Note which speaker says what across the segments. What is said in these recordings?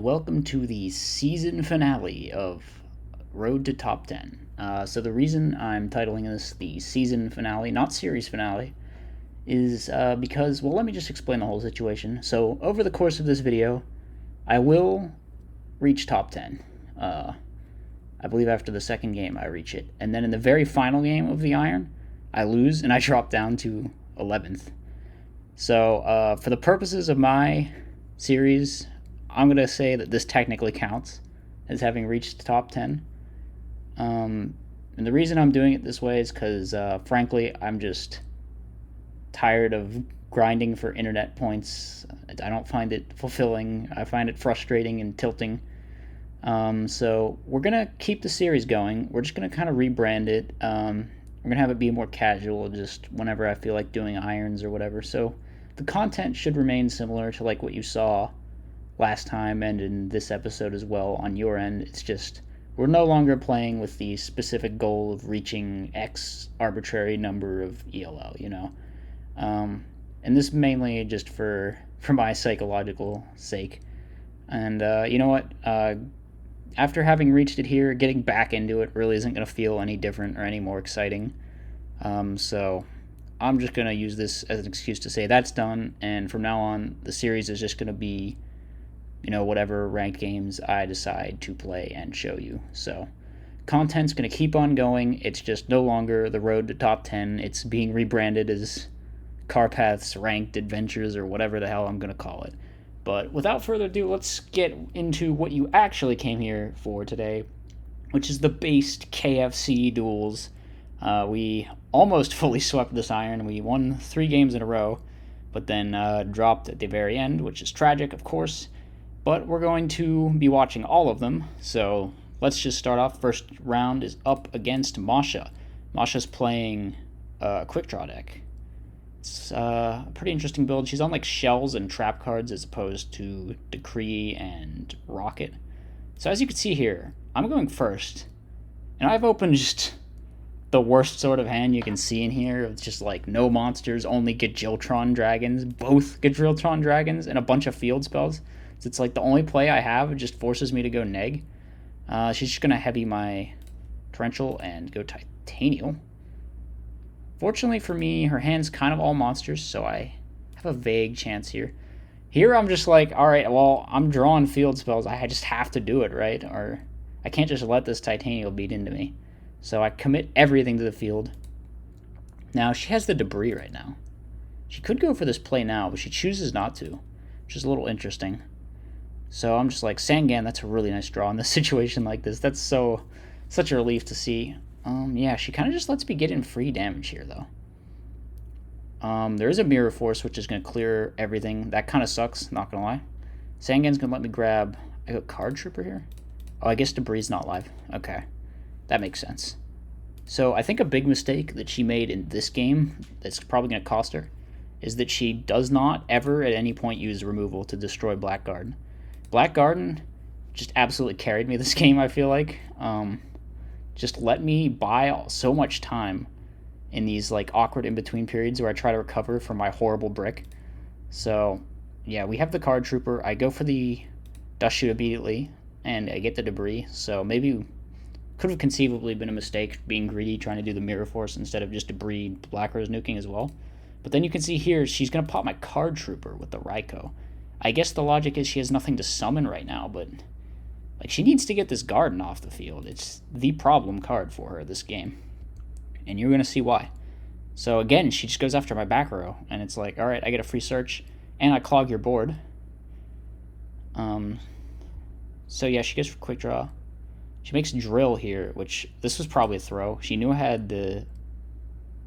Speaker 1: Welcome to the season finale of Road to Top 10. So, the reason I'm titling this the season finale, not series finale, is because, well, let me just explain the whole situation. So, over the course of this video, I will reach top 10. I believe after the second game, I reach it. And then in the very final game of the Iron, I lose and I drop down to 11th. So, for the purposes of my series, I'm going to say that this technically counts as having reached the top 10. And the reason I'm doing it this way is because, frankly, I'm just tired of grinding for internet points. I don't find it fulfilling. I find it frustrating and tilting. So we're going to keep the series going. We're just going to kind of rebrand it. We're going to have it be more casual, just whenever I feel like doing irons or whatever. So the content should remain similar to like what you saw last time and in this episode as well on your end. It's just we're no longer playing with the specific goal of reaching X arbitrary number of ELO, and this mainly just for my psychological sake. And you know what? After having reached it here, getting back into it really isn't going to feel any different or any more exciting. So I'm just going to use this as an excuse to say that's done, and from now on, the series is just going to be whatever ranked games I decide to play and show you. So, content's going to keep on going. It's just no longer the road to top 10. It's being rebranded as Carpath's Ranked Adventures or whatever the hell I'm going to call it. But without further ado, let's get into what you actually came here for today, which is the based KFC duels. We almost fully swept this iron. We won 3 games in a row, but then dropped at the very end, which is tragic, of course. But we're going to be watching all of them, so let's just start off. First round is up against Masha. Masha's playing a Quickdraw deck. It's a pretty interesting build. She's on like shells and trap cards as opposed to Decree and Rocket. So as you can see here, I'm going first, and I've opened just the worst sort of hand you can see in here. It's just like no monsters, only Gajiltron dragons, both Gajiltron dragons, and a bunch of field spells. So it's like the only play I have. It just forces me to go neg. She's just going to heavy my Torrential and go Titanial. Fortunately for me, her hand's kind of all monsters, so I have a vague chance here. Here I'm just like, alright, well, I'm drawing field spells. I just have to do it, right? Or I can't just let this Titanial beat into me. So I commit everything to the field. Now, she has the debris right now. She could go for this play now, but she chooses not to, which is a little interesting. So I'm just like, Sangan, that's a really nice draw in this situation like this. That's such a relief to see. Yeah, she kind of just lets me get in free damage here, though. There is a Mirror Force, which is going to clear everything. That kind of sucks, not going to lie. Sangan's going to let me grab... I got Card Trooper here? Oh, I guess Debris not live. Okay, that makes sense. So I think a big mistake that she made in this game that's probably going to cost her is that she does not ever at any point use removal to destroy Blackguard. Black Garden just absolutely carried me this game, I feel like. Just let me buy so much time in these like awkward in-between periods where I try to recover from my horrible brick. So, yeah, we have the Card Trooper. I go for the Dust Shoot immediately, and I get the Debris. So maybe could have conceivably been a mistake being greedy, trying to do the Mirror Force instead of just Debris Black Rose nuking as well. But then you can see here, she's going to pop my Card Trooper with the Raikou. I guess the logic is she has nothing to summon right now, but like she needs to get this Garden off the field. It's the problem card for her this game, and you're going to see why. So again, she just goes after my back row, and it's like, all right, I get a free search, and I clog your board. So yeah, she goes for Quick Draw. She makes Drill here, which this was probably a throw. She knew I had the...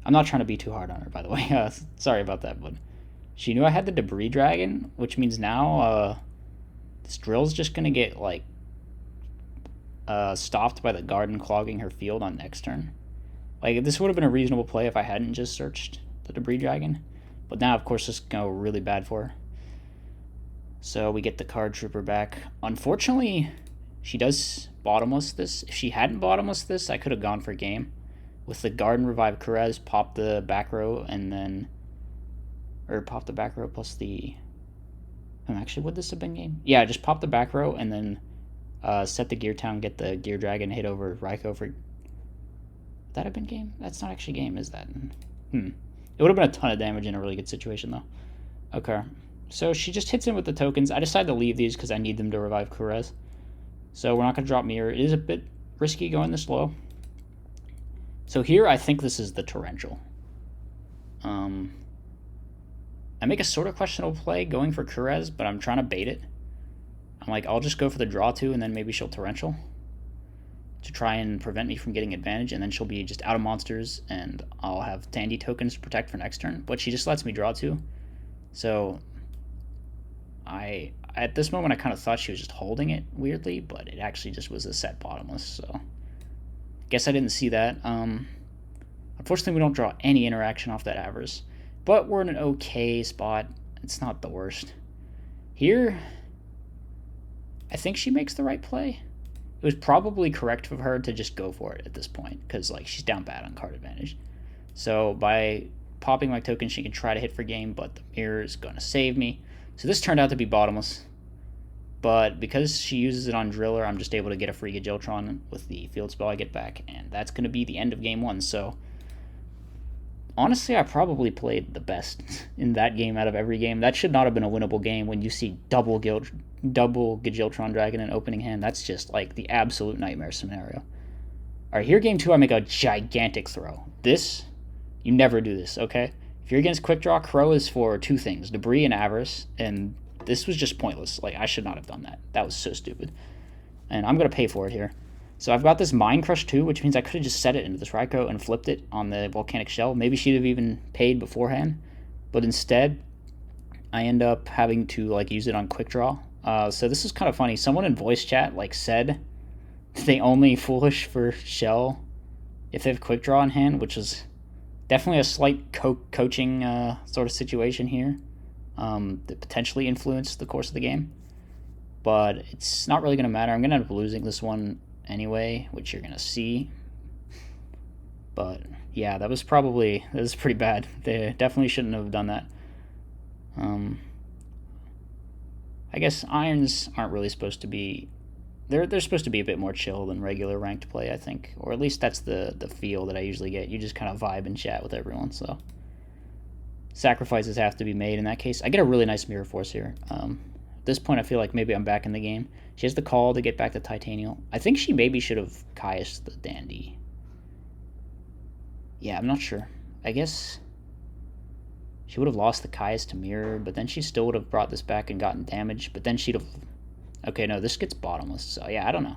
Speaker 1: I'm not trying to be too hard on her, by the way. Sorry about that, but... She knew I had the Debris Dragon, which means now this Drill's just going to get, like, stopped by the Garden clogging her field on next turn. Like, this would have been a reasonable play if I hadn't just searched the Debris Dragon. But now, of course, this is going to go really bad for her. So we get the Card Trooper back. Unfortunately, she does bottomless this. If she hadn't bottomless this, I could have gone for game. With the Garden Revive Karez, pop the back row, and then... Or pop the back row plus the Actually, would this have been game? Yeah, just pop the back row and then set the gear town, get the gear dragon, hit over Raikou for. Would that have been game? That's not actually game, is that? It would have been a ton of damage in a really good situation, though. Okay. So she just hits in with the tokens. I decided to leave these because I need them to revive Kurez. So we're not going to drop Mirror. It is a bit risky going this low. So here, I think this is the Torrential. I make a sort of questionable play going for Kurez, but I'm trying to bait it. I'm like, I'll just go for the draw 2, and then maybe she'll Torrential to try and prevent me from getting advantage, and then she'll be just out of monsters, and I'll have Tandy tokens to protect for next turn. But she just lets me draw 2. So at this moment, I kind of thought she was just holding it weirdly, but it actually just was a set bottomless, so guess I didn't see that. Unfortunately, we don't draw any interaction off that Avarice, but we're in an okay spot. It's not the worst. Here, I think she makes the right play. It was probably correct of her to just go for it at this point, because like she's down bad on card advantage. So by popping my token, she can try to hit for game, but the mirror is going to save me. So this turned out to be bottomless. But because she uses it on Driller, I'm just able to get a free Gajiltron with the field spell I get back, and that's going to be the end of game 1. So honestly, I probably played the best in that game out of every game. That should not have been a winnable game when you see double Gajiltron Dragon in opening hand. That's just like the absolute nightmare scenario. All right, here game 2, I make a gigantic throw. This, you never do this, okay? If you're against Quickdraw, Crow is for 2 things, Debris and Avarice, and this was just pointless. Like, I should not have done that. That was so stupid. And I'm going to pay for it here. So I've got this Mind Crush too, which means I could have just set it into this Raikou and flipped it on the Volcanic Shell. Maybe she'd have even paid beforehand. But instead, I end up having to like use it on Quickdraw. So this is kind of funny. Someone in voice chat like said they only foolish for Shell if they have Quickdraw in hand, which is definitely a slight coaching sort of situation here that potentially influenced the course of the game. But it's not really going to matter. I'm going to end up losing this one anyway, which you're going to see. But yeah, that was pretty bad. They definitely shouldn't have done that. I guess irons aren't really supposed to be... They're supposed to be a bit more chill than regular ranked play, I think. Or at least that's the feel that I usually get. You just kind of vibe and chat with everyone, so... Sacrifices have to be made in that case. I get a really nice Mirror Force here. At this point, I feel like maybe I'm back in the game. She has the call to get back to Titanial. I think she maybe should have Caius the Dandy. Yeah, I'm not sure. I guess she would have lost the Caius to Mirror, but then she still would have brought this back and gotten damage, but then she'd have... Okay, no, this gets bottomless, so yeah, I don't know.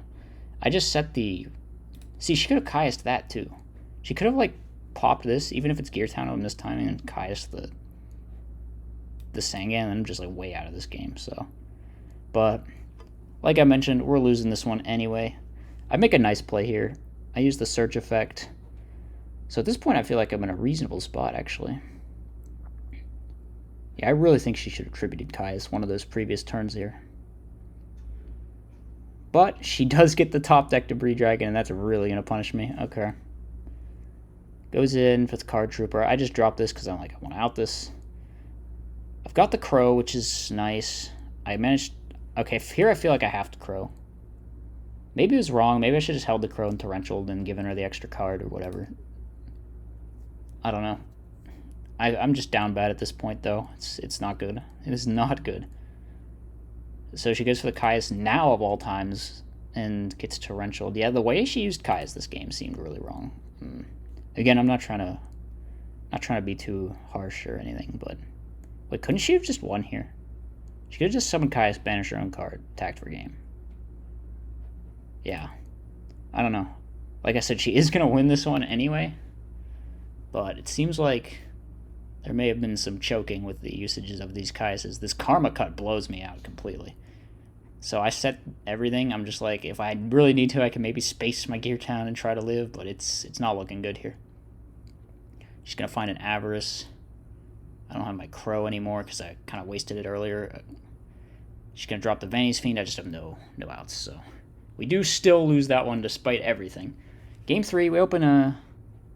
Speaker 1: I just set the... See, she could have Caius'd that, too. She could have, like, popped this, even if it's Gear Town on this timing, and Caius the Sangan, and I'm just, like, way out of this game, so... But, like I mentioned, we're losing this one anyway. I make a nice play here. I use the Search effect. So at this point, I feel like I'm in a reasonable spot, actually. Yeah, I really think she should have tributed Caius one of those previous turns here. But she does get the top deck Debris Dragon, and that's really going to punish me. Okay. Goes in for the Card Trooper. I just dropped this because I'm like, I want to out this. I've got the Crow, which is nice. I managed... Okay, here I feel like I have to Crow. Maybe it was wrong. Maybe I should have just held the Crow and Torrential and given her the extra card or whatever. I don't know. I'm just down bad at this point, though. It's not good. It is not good. So she goes for the Caius now of all times and gets Torrential. Yeah, the way she used Caius this game seemed really wrong. Again, I'm not trying to be too harsh or anything, but wait, couldn't she have just won here? She could have just summoned Caius, banished her own card, attacked for game. Yeah. I don't know. Like I said, she is going to win this one anyway, but it seems like there may have been some choking with the usages of these Caiuses. This Karma Cut blows me out completely. So I set everything. I'm just like, if I really need to, I can maybe space my Gear Town and try to live, but it's not looking good here. She's going to find an Avarice. I don't have my Crow anymore because I kind of wasted it earlier. She's going to drop the Vanity's Fiend. I just have no outs, so we do still lose that one despite everything. Game 3, we open a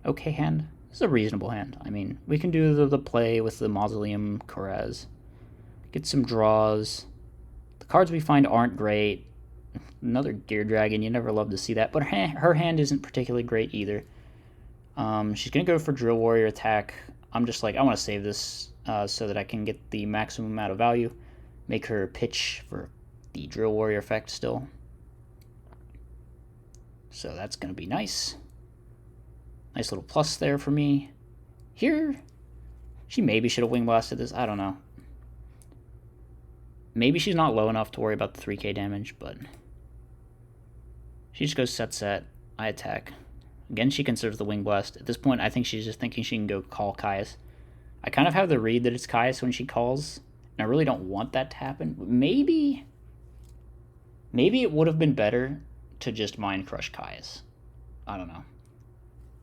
Speaker 1: okay hand. This is a reasonable hand. I mean, we can do the play with the Mausoleum Kurez. Get some draws. The cards we find aren't great. Another Gear Dragon, you never love to see that, but her hand isn't particularly great either. She's going to go for Drill Warrior attack. I'm just like, I want to save this so that I can get the maximum amount of value. Make her pitch for the Drill Warrior effect still. So that's going to be nice. Nice little plus there for me. Here, she maybe should have Wing Blasted this. I don't know. Maybe she's not low enough to worry about the 3k damage, but she just goes set. I attack. Again, she conserves the Wing Blast. At this point, I think she's just thinking she can go call Caius. I kind of have the read that it's Caius when she calls, and I really don't want that to happen. Maybe it would have been better to just Mind Crush Caius. I don't know.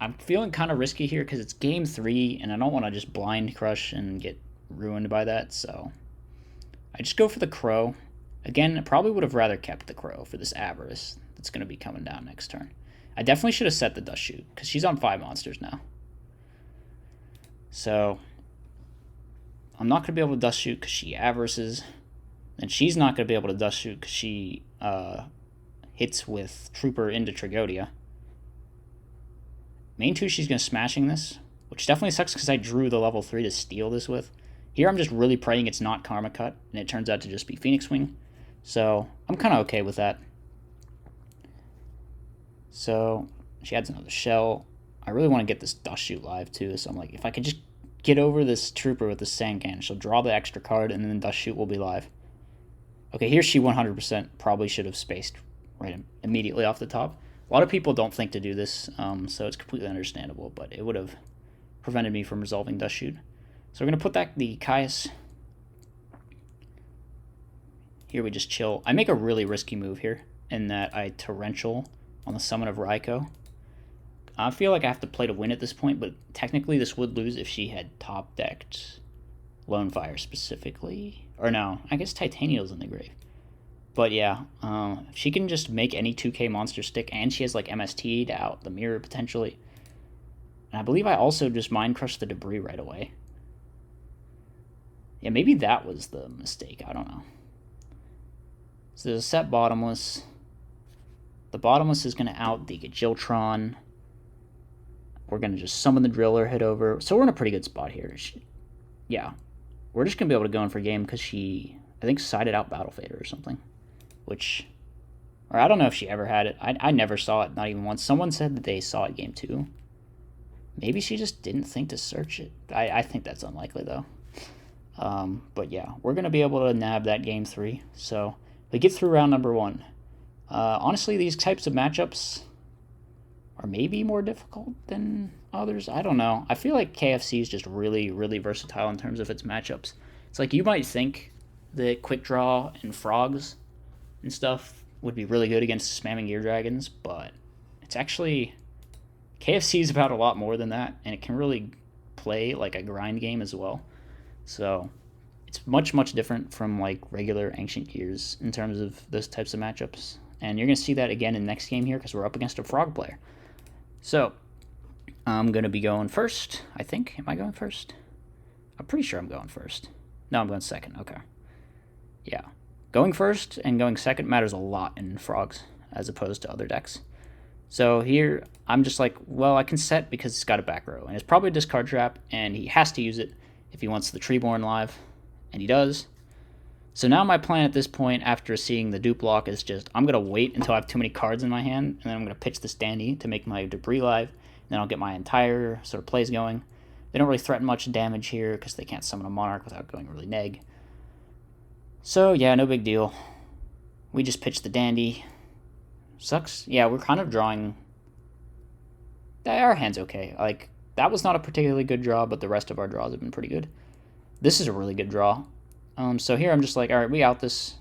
Speaker 1: I'm feeling kind of risky here because it's game 3, and I don't want to just Blind Crush and get ruined by that, so I just go for the Crow. Again, I probably would have rather kept the Crow for this Avarice that's going to be coming down next turn. I definitely should have set the Dust Shoot, because she's on 5 monsters now. So, I'm not going to be able to Dust Shoot because she Avarices. And she's not going to be able to Dust Shoot because she hits with Trooper into Tragodia. Main 2, she's going to Smashing this, which definitely sucks because I drew the level 3 to steal this with. Here I'm just really praying it's not Karma Cut, and it turns out to just be Phoenix Wing. So, I'm kind of okay with that. So, she adds another shell. I really want to get this Dust Shoot live, too. So, I'm like, if I could just get over this Trooper with the Sand Cannon, she'll draw the extra card, and then Dust Shoot will be live. Okay, here she 100% probably should have spaced right immediately off the top. A lot of people don't think to do this, so it's completely understandable, but it would have prevented me from resolving Dust Shoot. So, we're going to put back the Caius. Here we just chill. I make a really risky move here, in that I Torrential on the Summon of Raikou. I feel like I have to play to win at this point, but technically this would lose if she had top-decked Lone Fire specifically. Or no, I guess Titania's in the grave. But yeah, if she can just make any 2k monster stick, and she has like MST to out the mirror potentially. And I believe I also just Mind Crushed the Debris right away. Yeah, maybe that was the mistake, I don't know. So there's a set Bottomless. The Bottomless is going to out the Gajiltron. We're going to just summon the Driller, hit over. So we're in a pretty good spot here. Yeah. We're just going to be able to go in for game because she, I think, sided out Battle Fader or something. Which, or I don't know if she ever had it. I never saw it, not even once. Someone said that they saw it game 2. Maybe she just didn't think to search it. I think that's unlikely, though. But yeah, we're going to be able to nab that game 3. So we get through round number 1. Honestly, these types of matchups are maybe more difficult than others. I don't know. I feel like KFC is just really, really versatile in terms of its matchups. It's like you might think that Quickdraw and Frogs and stuff would be really good against spamming Gear Dragons, but it's actually... KFC is about a lot more than that, and it can really play like a grind game as well. So it's much, much different from like regular Ancient Gears in terms of those types of matchups. And you're going to see that again in the next game here because we're up against a Frog player. So I'm going to be going first, I think. Am I going first? I'm pretty sure I'm going first. No, I'm going second. Okay. Yeah. Going first and going second matters a lot in Frogs as opposed to other decks. So here, I'm just like, well, I can set because it's got a back row. And it's probably a discard trap, and he has to use it if he wants the Treeborn live. And he does. So now my plan at this point, after seeing the dupe block, is just, I'm going to wait until I have too many cards in my hand, and then I'm going to pitch this Dandy to make my Debris live. And then I'll get my entire sort of plays going. They don't really threaten much damage here because they can't summon a Monarch without going really neg. So yeah, no big deal. We just pitch the Dandy. Sucks. Yeah, we're kind of drawing... Our hand's okay. Like, that was not a particularly good draw, but the rest of our draws have been pretty good. This is a really good draw. So here I'm just like, alright, we out this.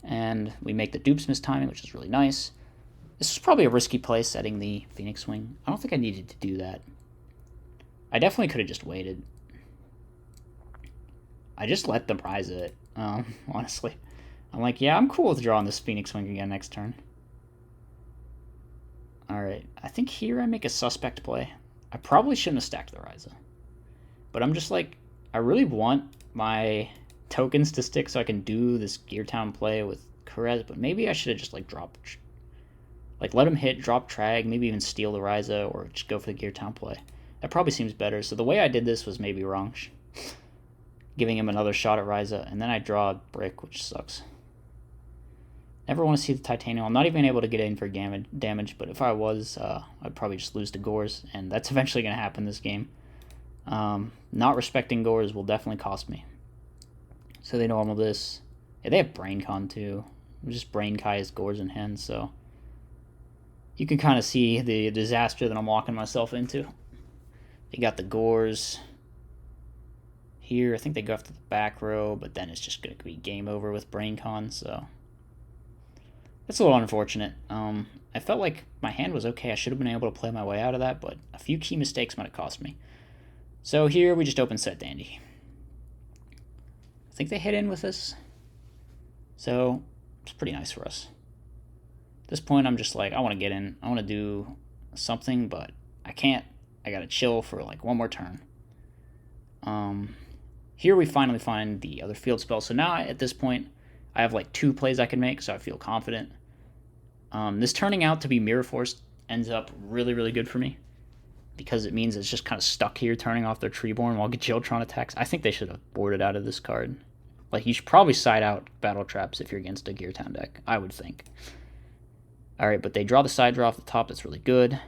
Speaker 1: And we make the dupes miss timing, which is really nice. This was probably a risky play, setting the Phoenix Wing. I don't think I needed to do that. I definitely could have just waited. I just let them rise it, honestly. I'm like, yeah, I'm cool with drawing this Phoenix Wing again next turn. Alright, I think here I make a suspect play. I probably shouldn't have stacked the Ryza. But I'm just like, I really want my tokens to stick so I can do this Gear Town play with Karez, but maybe I should have just like dropped, like let him hit, drop Trag, maybe even steal the Ryza, or just go for the Gear Town play. That probably seems better. So the way I did this was maybe wrong, giving him another shot at Ryza, and then I draw a Brick, which sucks. Never want to see the Titanium. I'm not even able to get in for damage, but if I was, I'd probably just lose to Gores, and that's eventually going to happen this game. Not respecting Gores will definitely cost me. So they normal this. Yeah, they have Brain Con too. Just Brain Kai as Gores in hand, so you can kind of see the disaster that I'm walking myself into. They got the Gores here. I think they go after the back row, but then it's just going to be game over with Brain Con, so that's a little unfortunate. I felt like my hand was okay. I should have been able to play my way out of that, but a few key mistakes might have cost me. So here we just open set Dandy. I think they hit in with this. So it's pretty nice for us. At this point, I'm just like, I want to get in. I want to do something, but I can't. I got to chill for like one more turn. Here we finally find the other field spell. So now at this point, I have like 2 plays I can make, so I feel confident. This turning out to be Mirror Force ends up really, really good for me, because it means it's just kind of stuck here turning off their Treeborn while Gajiltron attacks. I think they should have boarded out of this card. Like, you should probably side out Battle Traps if you're against a Gear Town deck, I would think. Alright, but they draw the side draw off the top. That's really good.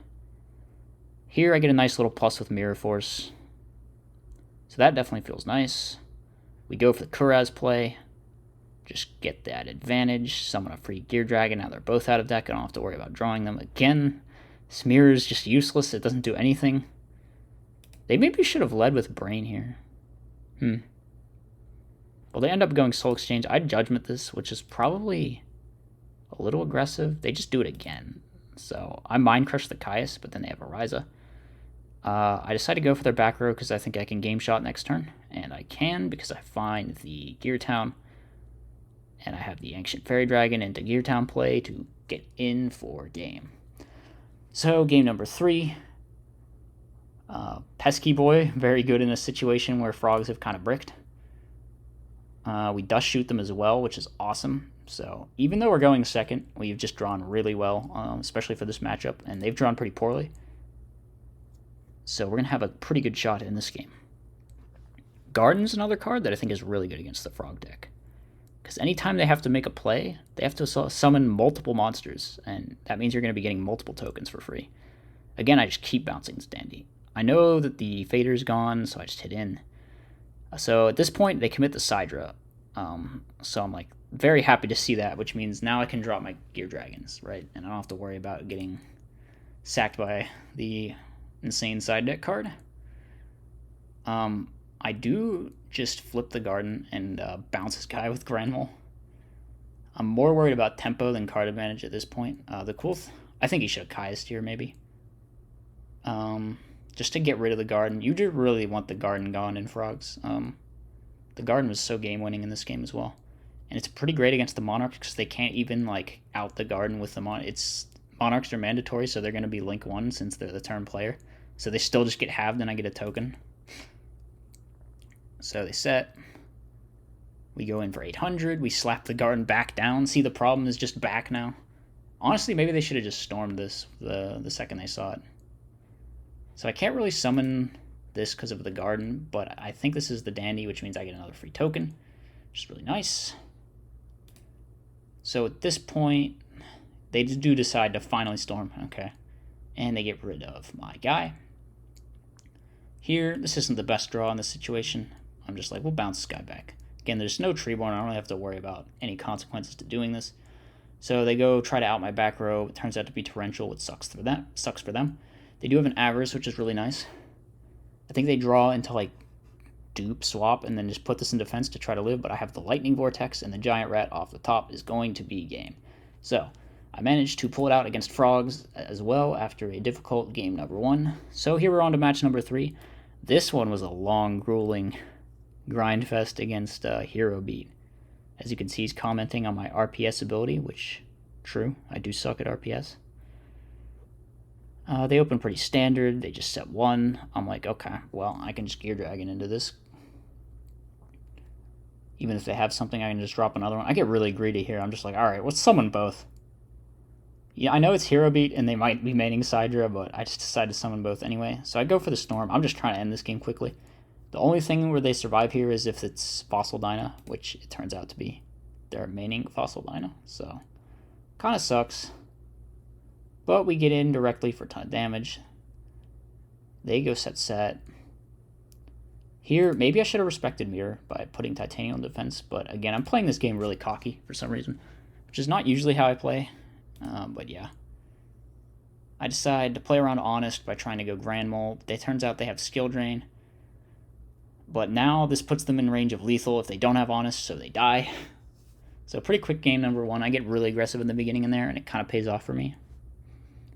Speaker 1: Here I get a nice little plus with Mirror Force. So that definitely feels nice. We go for the Kuraz play. Just get that advantage. Summon a free Gear Dragon. Now they're both out of deck. I don't have to worry about drawing them again. Smear is just useless. It doesn't do anything. They maybe should have led with Brain here. Well, they end up going Soul Exchange. I'd Judgment this, which is probably a little aggressive. They just do it again. So I Mind Crush the Caius, but then they have a Ryza. I decide to go for their back row because I think I can game shot next turn. And I can because I find the Gear Town. And I have the Ancient Fairy Dragon into Gear Town play to get in for game. So game number 3. Pesky Boy, very good in a situation where frogs have kind of bricked. We dust shoot them as well, which is awesome. So even though we're going second, we've just drawn really well, especially for this matchup, and they've drawn pretty poorly. So we're going to have a pretty good shot in this game. Garden's another card that I think is really good against the frog deck. Because anytime they have to make a play, they have to summon multiple monsters, and that means you're going to be getting multiple tokens for free. Again, I just keep bouncing this Dandy. I know that the Fader's gone, so I just hit in. So at this point, they commit the Sidra. So I'm like very happy to see that, which means now I can drop my Gear Dragons, right? And I don't have to worry about getting sacked by the insane side deck card. I do just flip the garden and bounce this guy with Granmole. I'm more worried about tempo than card advantage at this point. I think he should have Caiused here, maybe. Just to get rid of the garden. You do really want the garden gone in Frogs. The garden was so game-winning in this game as well. And it's pretty great against the Monarchs because they can't even, like, out the garden with the Monarchs are mandatory, so they're going to be Link 1 since they're the turn player. So they still just get halved and I get a token. So they set. We go in for 800. We slap the garden back down. See, the problem is just back now. Honestly, maybe they should have just stormed this the second they saw it. So I can't really summon this because of the garden, but I think this is the Dandy, which means I get another free token, which is really nice. So at this point, they do decide to finally storm, okay, and they get rid of my guy. Here, this isn't the best draw in this situation. I'm just like, we'll bounce this guy back. Again, there's no Treeborn. I don't really have to worry about any consequences to doing this. So they go try to out my back row. It turns out to be Torrential, which sucks for them. They do have an Avarice, which is really nice. I think they draw into like dupe swap and then just put this in defense to try to live, but I have the Lightning Vortex and the Giant Rat off the top is going to be game. So I managed to pull it out against Frogs as well after a difficult game number 1. So here we're on to match number 3. This one was a long, grueling grind fest against Hero Beat. As you can see, he's commenting on my RPS ability, which, true, I do suck at RPS. They open pretty standard. They just set 1. I'm like, okay, well, I can just Gear Dragon into this. Even if they have something, I can just drop another one. I get really greedy here. I'm just like, alright, let's summon both. Yeah, I know it's Hero Beat and they might be maining Sidra, but I just decided to summon both anyway. So I go for the Storm. I'm just trying to end this game quickly. The only thing where they survive here is if it's Fossil Dyna, which it turns out to be. They're maining Fossil Dyna, so kind of sucks. But we get in directly for a ton of damage. They go set. Here, maybe I should have respected Mirror by putting Titanium on defense, but again, I'm playing this game really cocky for some reason, which is not usually how I play, but yeah. I decide to play around Honest by trying to go Grand Mole. It turns out they have Skill Drain, but now this puts them in range of lethal if they don't have Honest, so they die. So pretty quick game number 1. I get really aggressive in the beginning in there, and it kind of pays off for me.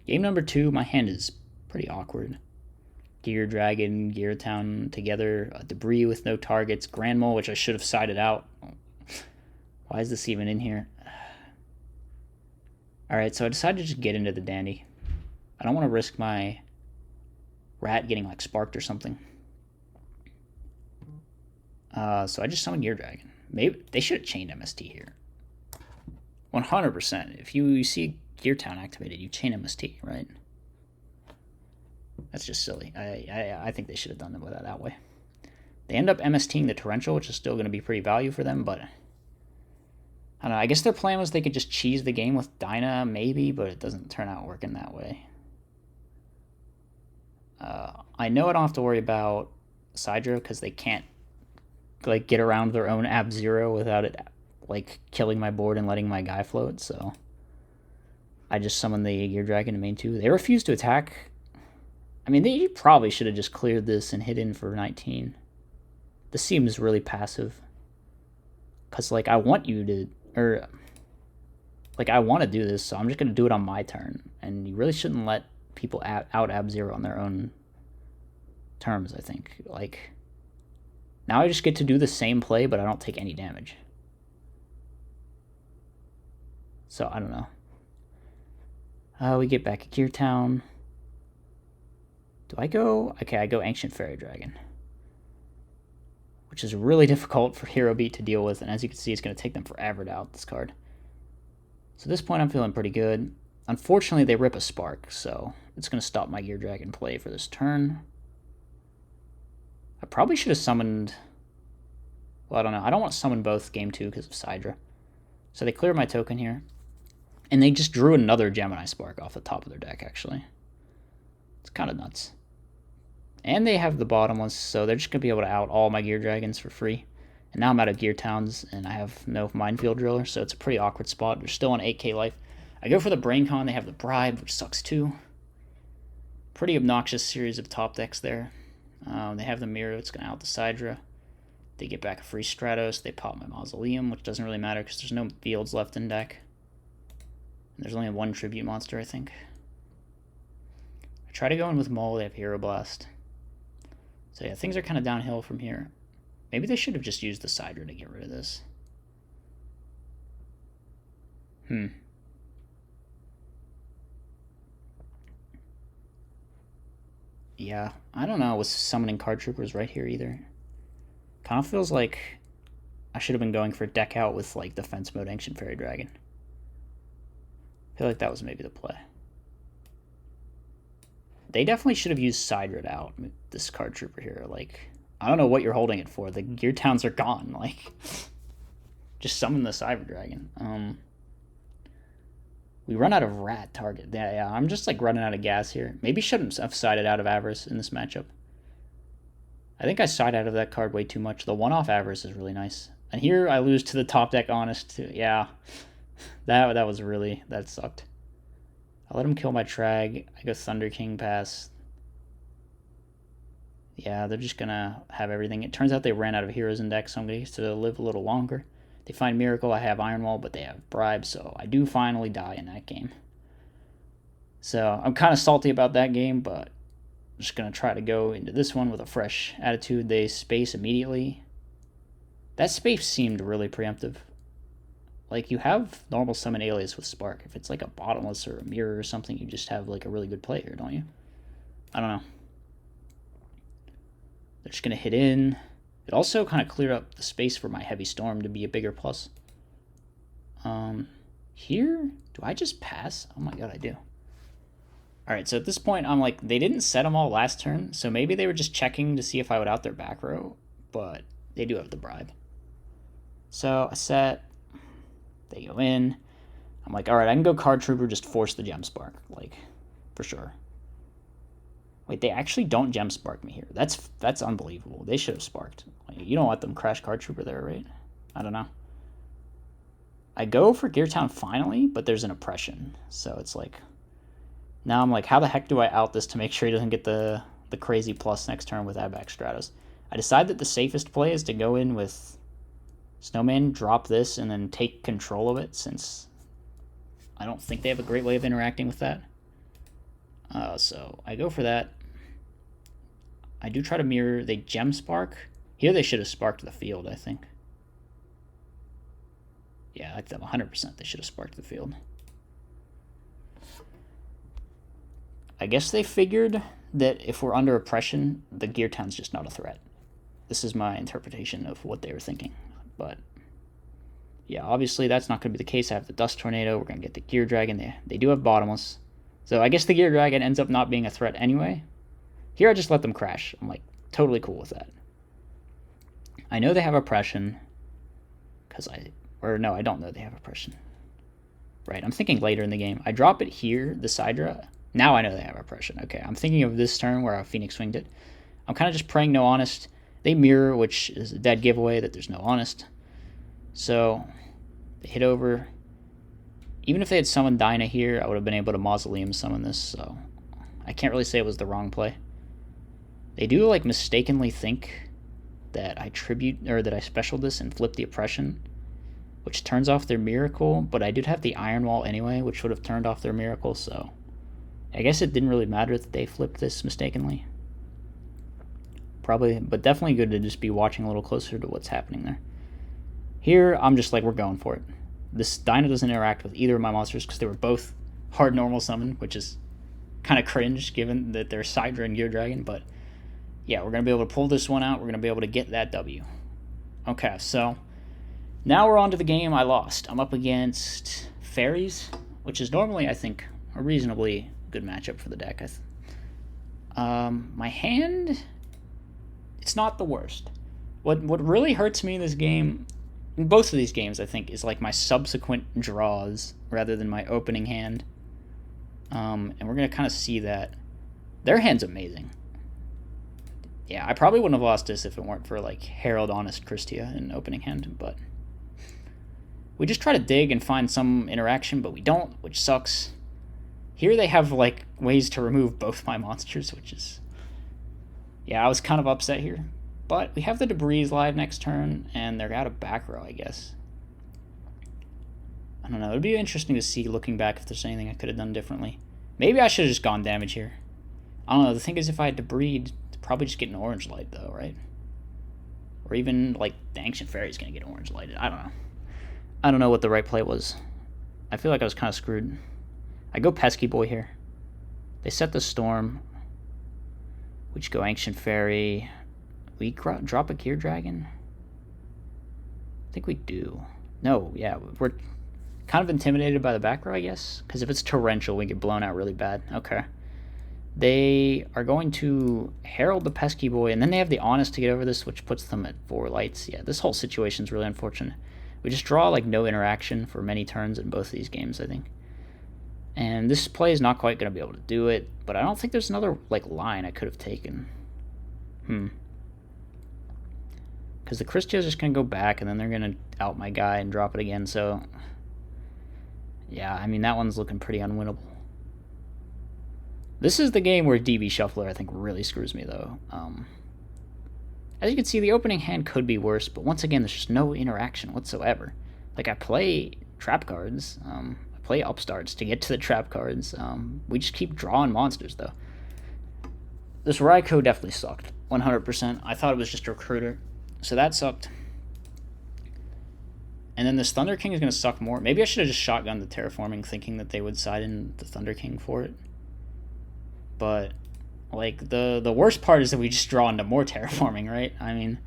Speaker 1: Game number 2, my hand is pretty awkward. Gear Dragon, Gear Town together, Debris with no targets, Grand Mole, which I should have sided out. Why is this even in here? Alright, so I decided to just get into the Dandy. I don't want to risk my rat getting like sparked or something. So I just summoned Gear Dragon. Maybe they should have chained MST here. 100%. If you see Gear Town activated, you chain MST, right? That's just silly. I think they should have done it that way. They end up MSTing the Torrential, which is still going to be pretty value for them, but I don't know. I guess their plan was they could just cheese the game with Dyna, maybe, but it doesn't turn out working that way. I know I don't have to worry about Sidra because they can't like get around their own Ab Zero without it like killing my board and letting my guy float, so I just summoned the Gear Dragon to main 2. They refuse to attack. I mean, they probably should have just cleared this and hit in for 19. This seems really passive. Because, like, I want you to... Or, like, I want to do this, so I'm just going to do it on my turn. And you really shouldn't let people out Ab-Zero on their own terms, I think. Like, now I just get to do the same play, but I don't take any damage. So, I don't know. We get back at Gear Town. Do I go... Okay, I go Ancient Fairy Dragon. Which is really difficult for Hero Beat to deal with, and as you can see, it's going to take them forever to out this card. So at this point, I'm feeling pretty good. Unfortunately, they rip a Spark, so it's going to stop my Gear Dragon play for this turn. I probably should have summoned... Well, I don't know. I don't want to summon both Game 2 because of Sidra. So they clear my token here. And they just drew another Gemini Spark off the top of their deck, actually. It's kind of nuts. And they have the bottomless, so they're just going to be able to out all my Gear Dragons for free. And now I'm out of Gear Towns, and I have no Minefield Driller, so it's a pretty awkward spot. They're still on 8k life. I go for the Brain Con. They have the Bribe, which sucks too. Pretty obnoxious series of top decks there. They have the Mirror. It's going to out the Sidra. They get back a free Stratos. They pop my Mausoleum, which doesn't really matter because there's no fields left in deck. And there's only one Tribute monster, I think. I try to go in with Mole. They have Hero Blast. So yeah, things are kind of downhill from here. Maybe they should have just used the Sidra to get rid of this. Yeah, I don't know. Was summoning Card Troopers right here either? Kind of feels like I should have been going for deck out with like defense mode Ancient Fairy Dragon. I feel like that was maybe the play. They definitely should have used Sidra out, this Card Trooper here. Like, I don't know what you're holding it for. The Gear Towns are gone. Like, just summon the Cyber Dragon. We run out of rat target. Yeah, I'm just like running out of gas here. Maybe shouldn't have sided out of Avarice in this matchup. I think I side out of that card way too much. The one-off Avarice is really nice. And here I lose to the top deck Honest too. Yeah, that was really, that sucked. I let him kill my Trag. I go Thunder King pass. Yeah, they're just gonna have everything. It turns out they ran out of heroes in deck, so I'm gonna get to live a little longer. They find Miracle. I have Iron Wall, but they have Bribe, so I do finally die in that game. So I'm kind of salty about that game, but I'm just gonna try to go into this one with a fresh attitude. They space immediately. That space seemed really preemptive. Like, you have normal summon Alias with Spark. If it's like a Bottomless or a Mirror or something, you just have like a really good play here, don't you? I don't know. They're just going to hit in. It also kind of cleared up the space for my heavy storm to be a bigger plus. Here, do I just pass? Oh my god, I do. Alright, so at this point, I'm like, they didn't set them all last turn, so maybe they were just checking to see if I would out their back row, but they do have the bribe. So I set, they go in. I'm like, alright, I can go Card Trooper, just force the Gem Spark, like, for sure. Wait, they actually don't Gem Spark me here. That's unbelievable. They should have sparked. Like, you don't let them crash Card Trooper there, right? I don't know. I go for Gear Town finally, but there's an oppression. So it's like, now I'm like, how the heck do I out this to make sure he doesn't get the crazy plus next turn with Abax Stratos? I decide that the safest play is to go in with Snowman, drop this, and then take control of it, since I don't think they have a great way of interacting with that. So I go for that. I do try to mirror. They Gem Spark. Here they should have sparked the field, I think. Yeah, I think 100% they should have sparked the field. I guess they figured that if we're under oppression, the Gear Town's just not a threat. This is my interpretation of what they were thinking. But yeah, obviously that's not going to be the case. I have the Dust Tornado. We're going to get the Gear Dragon. They do have Bottomless. So I guess the Gear Dragon ends up not being a threat anyway. Here I just let them crash. I'm like totally cool with that. I know they have oppression. No, I don't know they have oppression. Right, I'm thinking later in the game. I drop it here, the Sidra. Now I know they have oppression. Okay, I'm thinking of this turn where I Phoenix Winged it. I'm kind of just praying no Honest. They mirror, which is a dead giveaway that there's no Honest. So they hit over. Even if they had summoned Dinah here, I would have been able to Mausoleum summon this, so I can't really say it was the wrong play. They do like mistakenly think that I special this and flip the oppression, which turns off their miracle, but I did have the Iron Wall anyway, which would have turned off their miracle, so I guess it didn't really matter that they flipped this mistakenly. Probably, but definitely good to just be watching a little closer to what's happening there. Here, I'm just like, we're going for it. This Dinah doesn't interact with either of my monsters because they were both hard normal summon, which is kind of cringe given that they're Sidra and Gear Dragon, but yeah, we're going to be able to pull this one out. We're going to be able to get that W. Okay, so now we're on to the game I lost. I'm up against Fairies, which is normally, I think, a reasonably good matchup for the deck. My hand, it's not the worst. What really hurts me in this game, in both of these games, I think, is like my subsequent draws rather than my opening hand. And we're going to kind of see that. Their hand's amazing. Yeah, I probably wouldn't have lost this if it weren't for like Herald Honest Christia in opening hand, but we just try to dig and find some interaction, but we don't, which sucks. Here they have like ways to remove both my monsters, which is, yeah, I was kind of upset here. But we have the Debris live next turn, and they're out of back row, I guess. I don't know. It would be interesting to see, looking back, if there's anything I could have done differently. Maybe I should have just gone damage here. I don't know. The thing is, if I had Debris, probably just get an orange light, though, right? Or even, like, the Ancient Fairy's going to get orange lighted. I don't know. I don't know what the right play was. I feel like I was kind of screwed. I go Pesky Boy here. They set the Storm. We just go Ancient Fairy. We drop a Gear Dragon? I think we do. No, yeah, we're kind of intimidated by the back row, I guess. Because if it's Torrential, we get blown out really bad. Okay. They are going to Herald the Pesky Boy, and then they have the Honest to get over this, which puts them at 4 lights. Yeah, this whole situation is really unfortunate. We just draw, like, no interaction for many turns in both of these games, I think. And this play is not quite going to be able to do it, but I don't think there's another, like, line I could have taken. Because the Christia is just going to go back, and then they're going to out my guy and drop it again, so yeah, I mean, that one's looking pretty unwinnable. This is the game where DB Shuffler, I think, really screws me, though. As you can see, the opening hand could be worse, but once again, there's just no interaction whatsoever. Like, I play trap cards, I play upstarts to get to the trap cards. We just keep drawing monsters, though. This Raikou definitely sucked, 100%. I thought it was just a recruiter, so that sucked. And then this Thunder King is going to suck more. Maybe I should have just shotgunned the Terraforming, thinking that they would side in the Thunder King for it. But, like, the worst part is that we just draw into more Terraforming, right? I mean,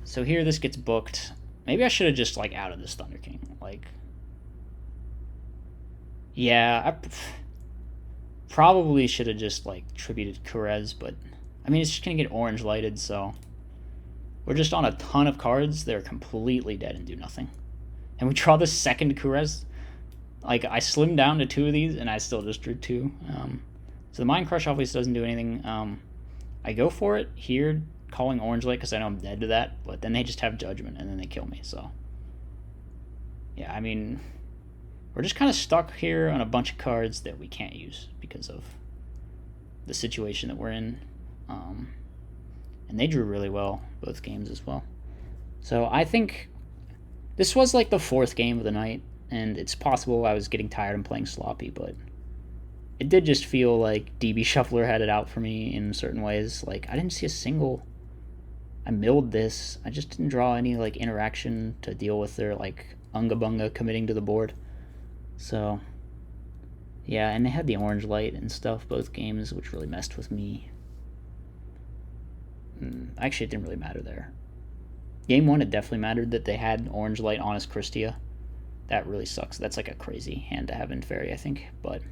Speaker 1: So here this gets booked. Maybe I should have just, like, outed this Thunder King. Like, yeah, I probably should have just, like, tributed Kurez, but, I mean, it's just going to get orange lighted, so we're just on a ton of cards that are completely dead and do nothing. And we draw the second Kurez. Like, I slimmed down to 2 of these, and I still just drew 2. So the Mind Crush obviously doesn't do anything. I go for it here, calling orange light, because I know I'm dead to that, but then they just have Judgment, and then they kill me, so. Yeah, I mean, we're just kind of stuck here on a bunch of cards that we can't use because of the situation that we're in. And they drew really well both games as well. So I think this was like the 4th game of the night, and it's possible I was getting tired and playing sloppy, but it did just feel like DB Shuffler had it out for me in certain ways. Like, I didn't see a single... I milled this. I just didn't draw any, like, interaction to deal with their, like, Unga Bunga committing to the board. So, yeah, and they had the orange light and stuff both games, which really messed with me. Actually, it didn't really matter there. Game 1, it definitely mattered that they had orange light Honest Christia. That really sucks. That's like a crazy hand to have in Fairy, I think. But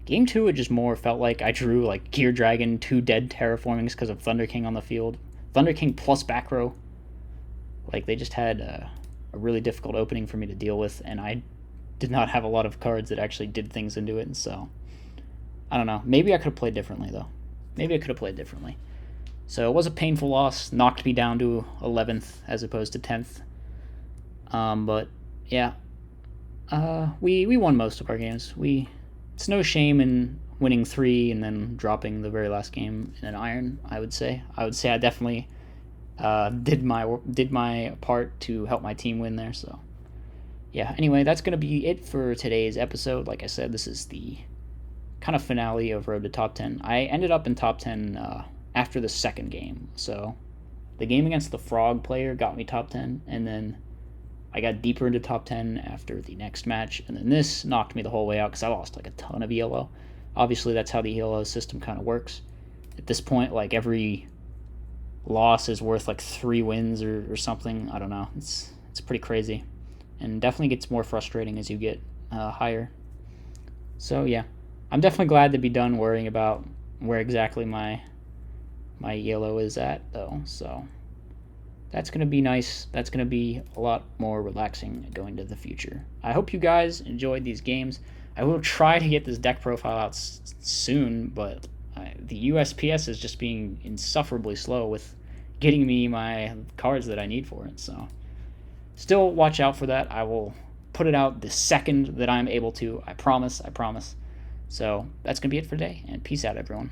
Speaker 1: Game 2, it just more felt like I drew like Gear Dragon, 2 dead terraformings because of Thunder King on the field. Thunder King plus back row. Like, they just had a really difficult opening for me to deal with, and I did not have a lot of cards that actually did things into it, so I don't know. Maybe I could have played differently, though. Maybe I could have played differently. So it was a painful loss. Knocked me down to 11th as opposed to 10th. But, yeah. We won most of our games. It's no shame in winning 3 and then dropping the very last game in an iron, I would say. I would say I definitely did my part to help my team win there, so yeah. Anyway, that's going to be it for today's episode. Like I said, this is the kind of finale of Road to Top 10. I ended up in Top 10 after the second game, so the game against the Frog player got me Top 10, and then I got deeper into Top 10 after the next match, and then this knocked me the whole way out because I lost like a ton of ELO. Obviously, that's how the ELO system kind of works. At this point, like, every loss is worth like 3 wins or something. I don't know. It's pretty crazy, and definitely gets more frustrating as you get higher. So yeah, I'm definitely glad to be done worrying about where exactly my ELO is at, though. So that's going to be nice. That's going to be a lot more relaxing going to the future. I hope you guys enjoyed these games. I will try to get this deck profile out soon, but the USPS is just being insufferably slow with getting me my cards that I need for it. So still watch out for that. I will put it out the second that I'm able to. I promise. So that's going to be it for today, and peace out, everyone.